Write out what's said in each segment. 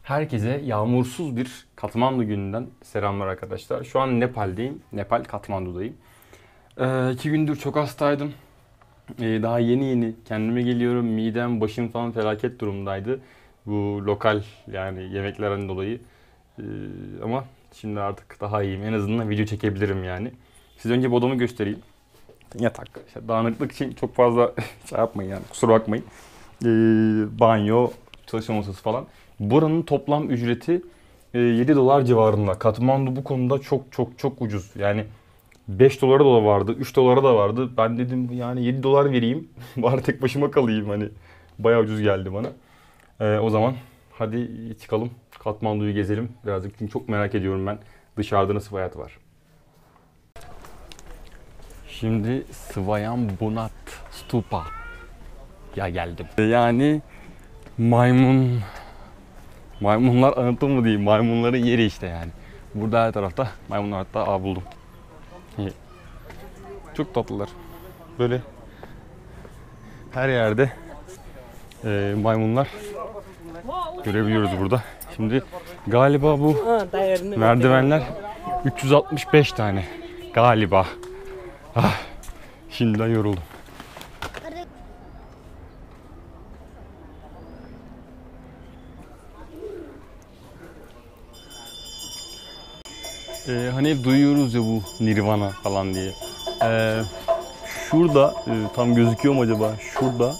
Herkese yağmursuz bir Katmandu gününden selamlar arkadaşlar. Şu an Nepal'deyim. Nepal Katmandu'dayım. 2 gündür çok hastaydım. Daha yeni kendime geliyorum. Midem, başım falan felaket durumdaydı. Bu lokal yani yemeklerden dolayı. Ama şimdi artık daha iyiyim. En azından video çekebilirim yani. Size önce bu odamı göstereyim. Yatak. İşte dağınıklık için çok fazla şey yapmayın yani, kusura bakmayın. Banyo, çalışma masası falan. Buranın toplam ücreti $7 civarında. Katmandu bu konuda çok ucuz. Yani $5 da vardı, $3 da vardı. Ben dedim yani $7 vereyim. Bari tek başıma kalayım hani. Bayağı ucuz geldi bana. O zaman hadi çıkalım. Katmandu'yu gezelim birazcık. Çünkü çok merak ediyorum ben. Dışarıda nasıl bir hayat var. Şimdi Swayambunat Stupa ya geldim. Yani maymunlar anıtı mı diyeyim? Maymunların yeri işte yani. Burada her tarafta maymunlar, hatta buldum. Çok tatlılar. Böyle her yerde maymunlar görebiliyoruz burada. Şimdi galiba bu merdivenler 365 tane galiba. Şimdiden yoruldum. Hani hep duyuyoruz ya bu Nirvana falan diye. Şurada tam gözüküyor mu acaba? Şurada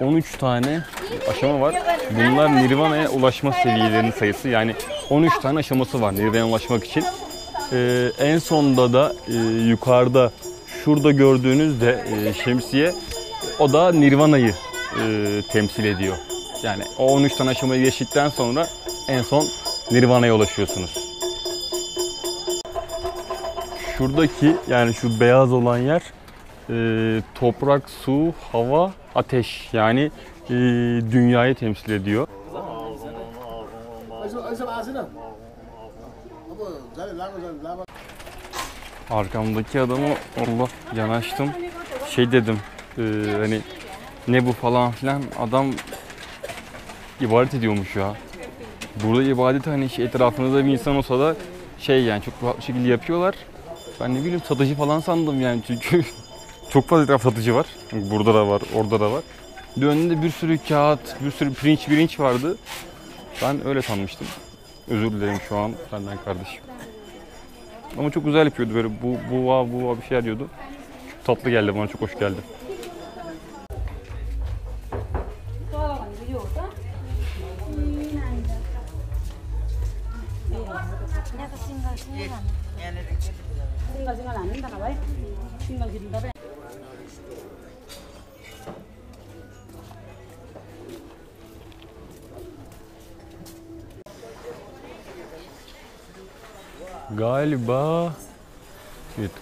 13 tane aşama var. Bunlar Nirvana'ya ulaşma seviyelerinin sayısı. Yani 13 tane aşaması var Nirvana'ya ulaşmak için. En sonda da yukarıda şurada gördüğünüz de şemsiye, o da Nirvana'yı temsil ediyor. Yani o 13 tane aşamayı geçtikten sonra en son Nirvana'ya ulaşıyorsunuz. Şuradaki yani şu beyaz olan yer toprak, su, hava, ateş, yani dünyayı temsil ediyor. Arkamdaki adamı Allah yanaştım. Şey dedim hani ne bu falan filan, adam ibadet ediyormuş ya. Burada ibadet hani etrafınızda bir insan olsa da yani çok rahat bir şekilde yapıyorlar. Ben ne bileyim satıcı falan sandım yani, çünkü çok fazla etraf satıcı var. Burada da var, orada da var. Önünde bir sürü kağıt, bir sürü pirinç vardı. Ben öyle sanmıştım. Özür dilerim şu an senden kardeşim. Ama çok güzel yapıyordu böyle, bu bir şeyler diyordu. Çok tatlı geldi bana, çok hoş geldi.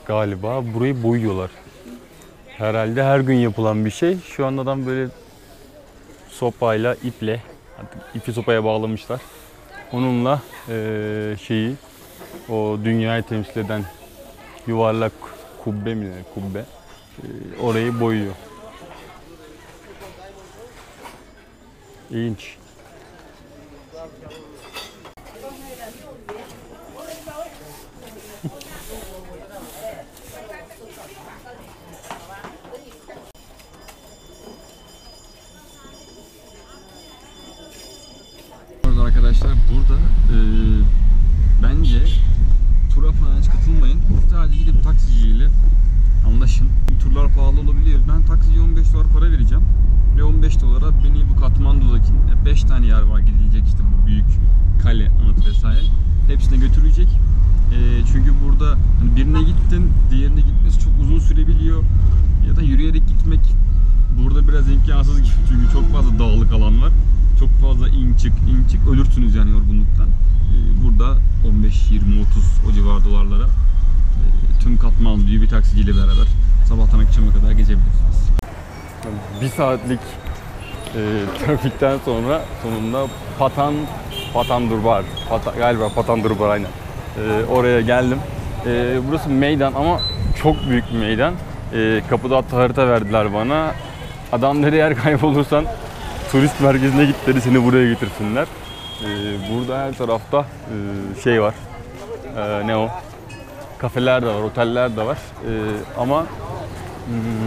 Galiba burayı boyuyorlar. Herhalde her gün yapılan bir şey. Şu an adam böyle sopayla, iple, ipi sopaya bağlamışlar. Onunla o dünyayı temsil eden yuvarlak kubbe mi, orayı boyuyor. İlginç. Arkadaşlar burada bence tura falan hiç katılmayın. Sadece gidip taksiciyle anlaşın. Turlar pahalı olabiliyor. Ben taksiye $15 para vereceğim. Ve $15'a beni bu Katmandu'daki 5 tane yer var gidilecek, işte bu büyük kale, anıt vesaire. Hepsine götürecek. Çünkü burada hani birine gittin, diğerine gitmesi çok uzun sürebiliyor. Ya da yürüyerek gitmek burada biraz imkansız gibi. Çünkü çok fazla dağlık alan var. Çok fazla in çık ölürsünüz yani yorgunluktan. Burada 15, 20, 30 o civar dolarlara tüm Katmandu'yu bir taksiciyle beraber sabahtan akşama kadar gezebilirsiniz. 1 saatlik trafikten sonra sonunda galiba Patandurbar aynen. Oraya geldim. Burası meydan ama çok büyük bir meydan. Kapıda hatta harita verdiler bana. Adam dedi eğer kaybolursan turist merkezine git dedi, seni buraya getirsinler. Burada her tarafta şey var. Ne o? Kafeler de var, oteller de var. Ama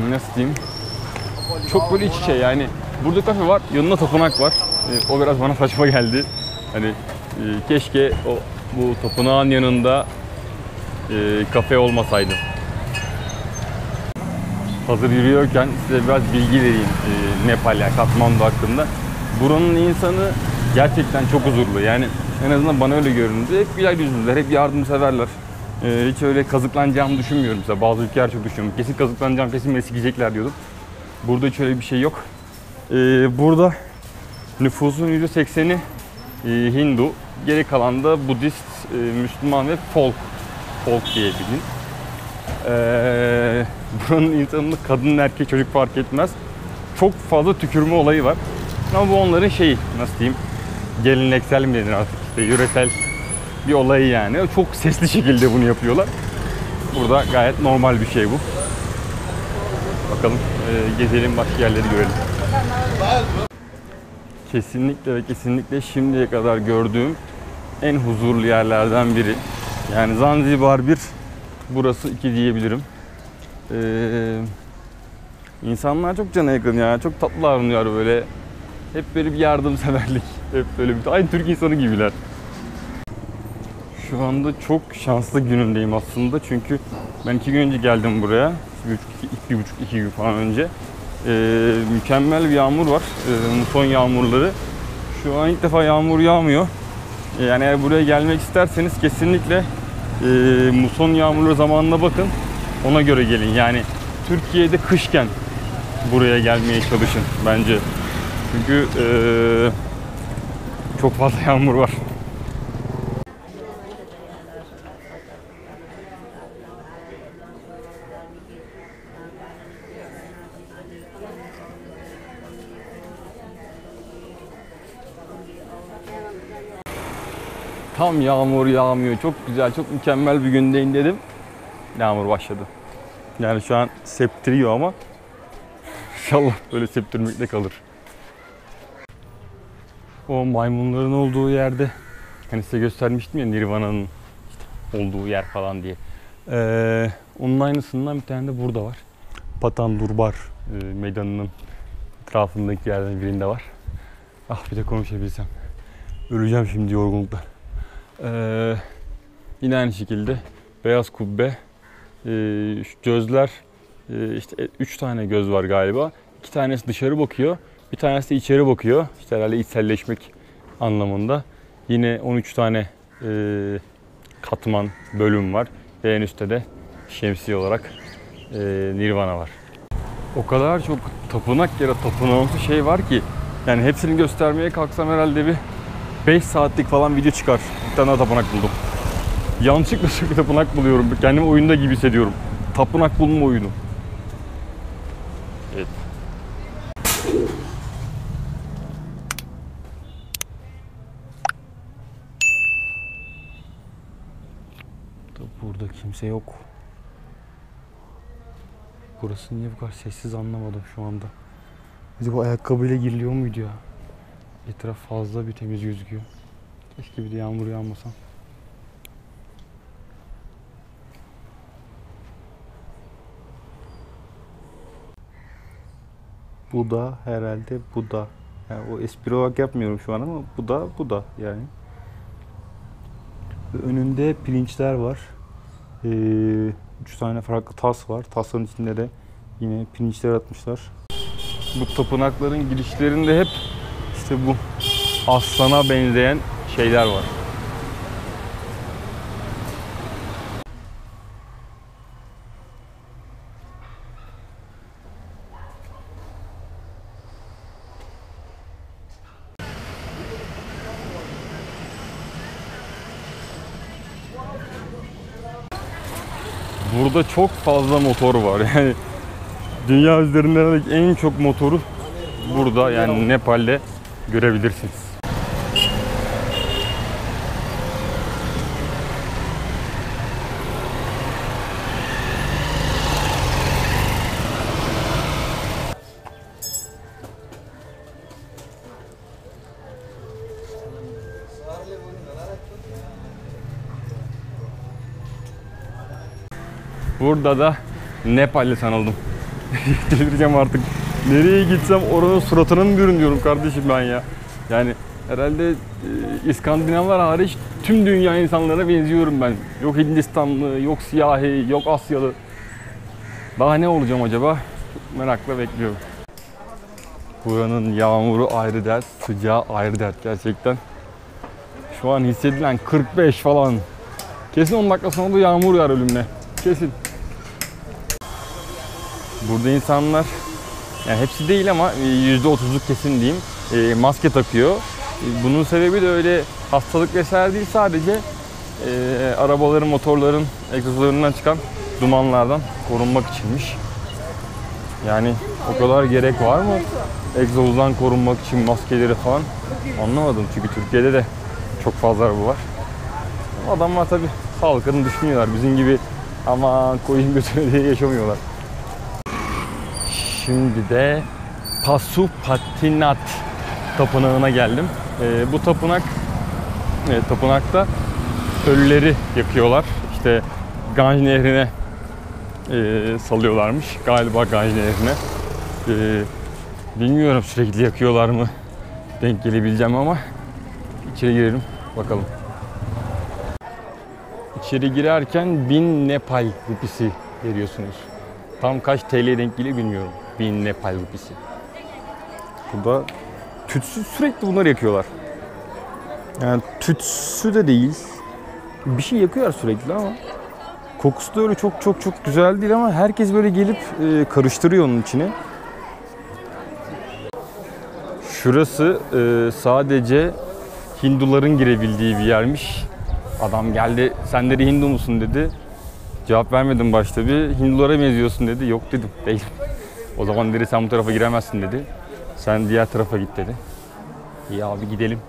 nasıl diyeyim? Çok böyle iç içe yani. Burada kafe var, yanında tapınak var. O biraz bana saçma geldi. Hani keşke bu tapınağın yanında kafe olmasaydı. Hazır yürüyorken size biraz bilgi vereyim Nepal, yani Katmandu hakkında. Buranın insanı gerçekten çok huzurlu. Yani en azından bana öyle göründü. Hep güler yüzlüler, hep yardımseverler. Hiç öyle kazıklanacağımı düşünmüyorum. Mesela bazı ülkeler çok düşünüyorum. Kesin kazıklanacağım, kesin beni sikecekler diyordum. Burada hiç öyle bir şey yok. Burada nüfusun %80'i Hindu. Geri kalan da Budist, Müslüman ve folk diye bilin. Buranın insanında kadın erkek çocuk fark etmez. Çok fazla tükürme olayı var. Ama bu onların şeyi, nasıl diyeyim, geleneksel mi denir artık, işte yöresel bir olayı yani. Çok sesli şekilde bunu yapıyorlar. Burada gayet normal bir şey bu. Bakalım gezelim, başka yerleri görelim. Kesinlikle ve kesinlikle şimdiye kadar gördüğüm en huzurlu yerlerden biri. Yani Zanzibar 1, burası 2 diyebilirim. İnsanlar çok cana yakın ya. Çok tatlı davranıyor böyle. Hep böyle bir yardımseverlik. Hep böyle bir aynı Türk insanı gibiler. Şu anda çok şanslı günümdeyim aslında. Çünkü ben 2 gün önce geldim buraya. 1,5-2 gün falan önce. Mükemmel bir yağmur var. Muson yağmurları. Şu an ilk defa yağmur yağmıyor. Yani eğer buraya gelmek isterseniz kesinlikle muson yağmurları zamanına bakın. Ona göre gelin. Yani Türkiye'de kışken buraya gelmeye çalışın bence. Çünkü çok fazla yağmur var. Tam yağmur yağmıyor. Çok güzel, çok mükemmel bir gündeyim dedim. Yağmur başladı. Yani şu an septiriyor ama İnşallah böyle septirmekle kalır. O maymunların olduğu yerde, hani size göstermiştim ya Nirvana'nın işte olduğu yer falan diye. Onun aynısından bir tane de burada var. Patan Durbar meydanının etrafındaki yerden birinde var. Ah bir de konuşabilsem. Öleceğim şimdi yorgunluktan. Yine aynı şekilde beyaz kubbe, gözler, işte 3 tane göz var galiba. 2 tanesi dışarı bakıyor, bir tanesi de içeri bakıyor. İşte herhalde içselleşmek anlamında. Yine 13 tane katman bölüm var ve en üstte de şemsiye olarak Nirvana var. O kadar çok tapınak ya da tapınağımsı şey var ki yani hepsini göstermeye kalksam herhalde bir 5 saatlik falan video çıkar. Bir tane daha tapınak buldum. Yanlışlıkla sürekli tapınak buluyorum. Kendimi oyunda gibi hissediyorum. Tapınak bulma oyunu. Evet. Burada kimse yok. Burası niye bu kadar sessiz anlamadım şu anda. Acaba ayakkabıyla giriliyor muydu ya? Etraf fazla bir temiz gözüküyor. Keşke bir de yağmur yağmasa. Bu da herhalde bu da. Yani o espri olarak yapmıyorum şu an ama bu da yani. Önünde pirinçler var. 3 tane farklı tas var. Tasların içinde de yine pirinçler atmışlar. Bu tapınakların girişlerinde hep işte bu aslana benzeyen şeyler var. Burada çok fazla motor var. Yani dünya üzerinde en çok motoru burada yani Nepal'de görebilirsiniz. Burada da Nepalli sanıldım. Delireceğim artık. Nereye gitsem oranın suratına mı bürünüyorum kardeşim ben ya. Yani herhalde İskandinavlar hariç tüm dünya insanlarına benziyorum ben. Yok Hindistanlı, yok siyahi, yok Asyalı. Daha ne olacağım acaba? Çok merakla bekliyorum. Buranın yağmuru ayrı dert, sıcağı ayrı dert gerçekten. Şu an hissedilen 45 falan. Kesin 10 dakika sonra da yağmur yağar ölümüne. Kesin. Burada insanlar, yani hepsi değil ama %30'luk kesin diyeyim, maske takıyor. Bunun sebebi de öyle hastalık vesaire değil, sadece arabaların, motorların egzozlarından çıkan dumanlardan korunmak içinmiş. Yani o kadar gerek var mı egzozdan korunmak için maskeleri falan, anlamadım. Çünkü Türkiye'de de çok fazla araba var. Adamlar tabii sağlıklarını düşünüyorlar. Bizim gibi ama koyun götüne diye yaşamıyorlar. Şimdi de Pasupatinat tapınağına geldim. Bu tapınakta ölüleri yakıyorlar. İşte Ganj Nehri'ne salıyorlarmış. Galiba Ganj Nehri'ne. Bilmiyorum sürekli yakıyorlar mı? Denk gelebileceğim ama içeri girelim bakalım. İçeri girerken 1000 Nepal rupisi veriyorsunuz. Tam kaç TL denk geliyor bilmiyorum. 1000 Nepal rupisi. Burada tütsü, sürekli bunları yakıyorlar. Yani tütsü de değil. Bir şey yakıyorlar sürekli ama kokusu da öyle çok güzel değil ama herkes böyle gelip karıştırıyor onun içine. Şurası sadece Hinduların girebildiği bir yermiş. Adam geldi, sen dedi Hindu musun dedi. Cevap vermedim başta bir. Hindulara benziyorsun dedi. Yok dedim, değilim. O zaman dedi sen bu tarafa giremezsin dedi. Sen diğer tarafa git dedi. İyi abi gidelim.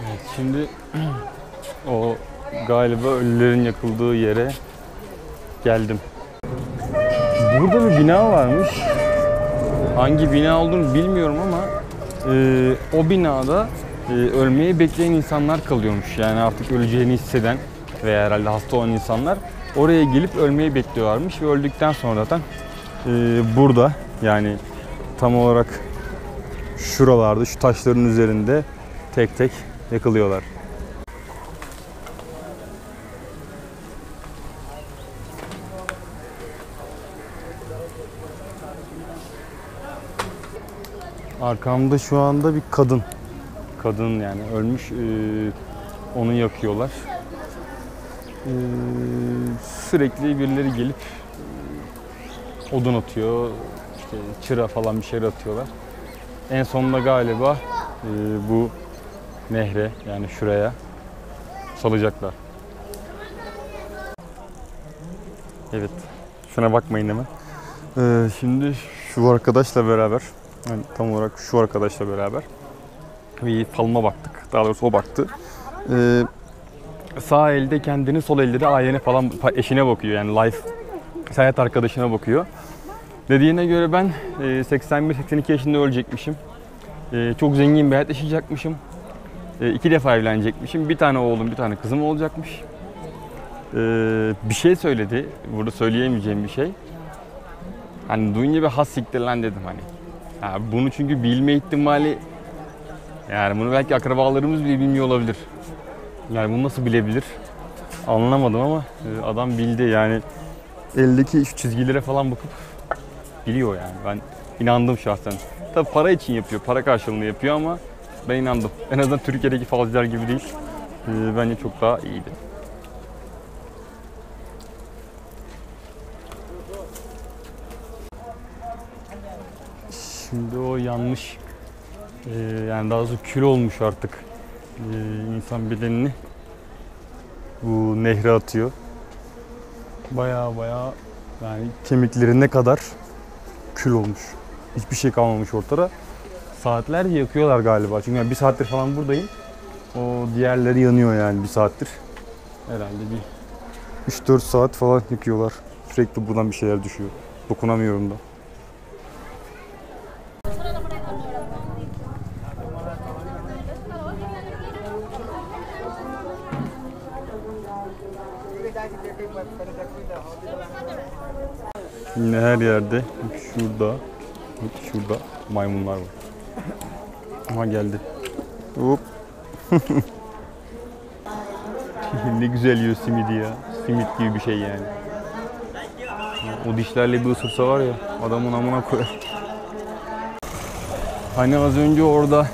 Evet, şimdi o galiba ölülerin yakıldığı yere geldim. Burada bir bina varmış. Hangi bina olduğunu bilmiyorum ama o binada ölmeyi bekleyen insanlar kalıyormuş. Yani artık öleceğini hisseden veya herhalde hasta olan insanlar oraya gelip ölmeyi bekliyorlarmış ve öldükten sonra zaten burada, yani tam olarak şuralarda, şu taşların üzerinde tek tek yakılıyorlar. Arkamda şu anda bir kadın. Kadın yani ölmüş. Onu yakıyorlar. Sürekli birileri gelip odun atıyor. İşte çıra falan bir şeyler atıyorlar. En sonunda galiba bu nehre, yani şuraya salacaklar. Evet. Şuna bakmayın hemen. Şimdi şu arkadaşla beraber, yani tam olarak şu arkadaşla beraber bir falıma baktık. Daha doğrusu o baktı. Sağ elde kendini, sol elde de ailene falan, eşine bakıyor. Yani life, hayat arkadaşına bakıyor. Dediğine göre ben 81-82 yaşında ölecekmişim. Çok zengin bir hayat yaşayacakmışım. 2 defa evlenecekmişim. Bir tane oğlum, bir tane kızım olacakmış. Bir şey söyledi. Burada söyleyemeyeceğim bir şey. Hani duyunca bir has siktir lan dedim hani. Yani bunu çünkü bilme ihtimali, yani bunu belki akrabalarımız bile bilmiyor olabilir. Yani bunu nasıl bilebilir? Anlamadım ama adam bildi yani. Eldeki şu çizgilere falan bakıp biliyor yani. Ben inandım şahsen. Tabii para için yapıyor, para karşılığında yapıyor ama ben inandım. En azından Türkiye'deki falcılar gibi değil. Bence çok daha iyiydi. Şimdi o yanmış, yani daha doğrusu kül olmuş artık insan bedenini bu nehre atıyor. Baya yani kemikleri ne kadar kül olmuş. Hiçbir şey kalmamış ortada. saatlerce yakıyorlar galiba. Çünkü ben 1 saattir falan buradayım. O diğerleri yanıyor yani 1 saattir. Herhalde bir 3-4 saat falan yakıyorlar. Sürekli buradan bir şeyler düşüyor. Dokunamıyorum da. Yine her yerde şurada maymunlar var. Aha geldi. Hop. Ne güzel yiyor simidi ya. Simit gibi bir şey yani. O dişlerle bir ısırsa var ya, adamın amına koyar. Hani az önce orada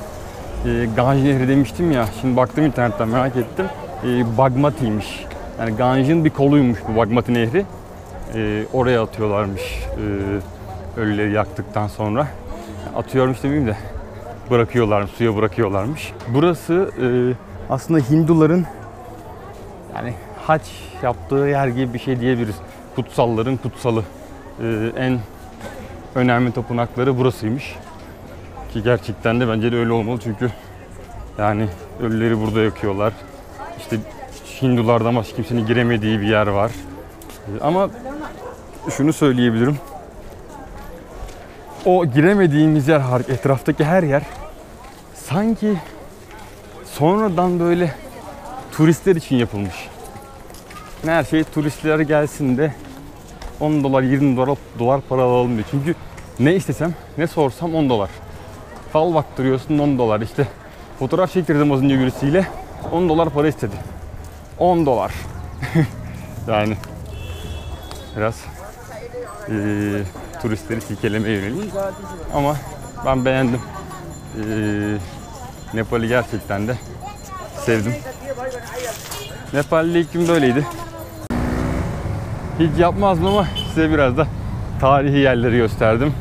Ganj Nehri demiştim ya. Şimdi baktım internetten, merak ettim. Bagmati'ymiş. Yani Ganj'ın bir koluymuş bu Bagmati Nehri. Oraya atıyorlarmış ölüleri yaktıktan sonra. Atıyormuş demeyeyim de bırakıyorlarmış, suya bırakıyorlarmış. Burası aslında Hinduların yani hac yaptığı yer gibi bir şey diyebiliriz. Kutsalların kutsalı. En önemli tapınakları burasıymış. Ki gerçekten de bence de öyle olmalı çünkü yani ölüleri burada yakıyorlar. İşte Hindulardan başka kimsenin giremediği bir yer var. Ama şunu söyleyebilirim. O giremediğimiz yer, etraftaki her yer sanki sonradan böyle turistler için yapılmış. Her şey turistler gelsin de 10 dolar, 20 dolar para alalım diyor. Çünkü ne istesem, ne sorsam 10 dolar. Fal baktırıyorsun 10 dolar. İşte fotoğraf çektirdim az önce birisiyle 10 dolar para istedi. 10 dolar. Yani biraz turistleri silkelemeye yönelik. Ama ben beğendim. Nepal'i gerçekten de sevdim. Nepal'de ilk gün böyleydi. Hiç yapmazdım ama size biraz da tarihi yerleri gösterdim.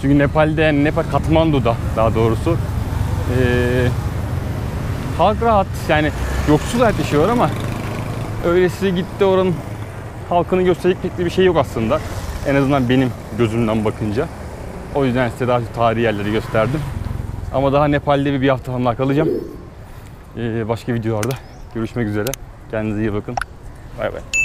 Çünkü Nepal'de, yani Nepal Katmandu'da daha doğrusu halk rahat, yani yoksul hayat yaşıyor ama öyle size gitti oranın halkını gösterecek pek bir şey yok aslında. En azından benim gözümden bakınca. O yüzden size daha tarihi yerleri gösterdim. Ama daha Nepal'de bir hafta falan daha kalacağım. Başka videolarda görüşmek üzere. Kendinize iyi bakın. Bay bay.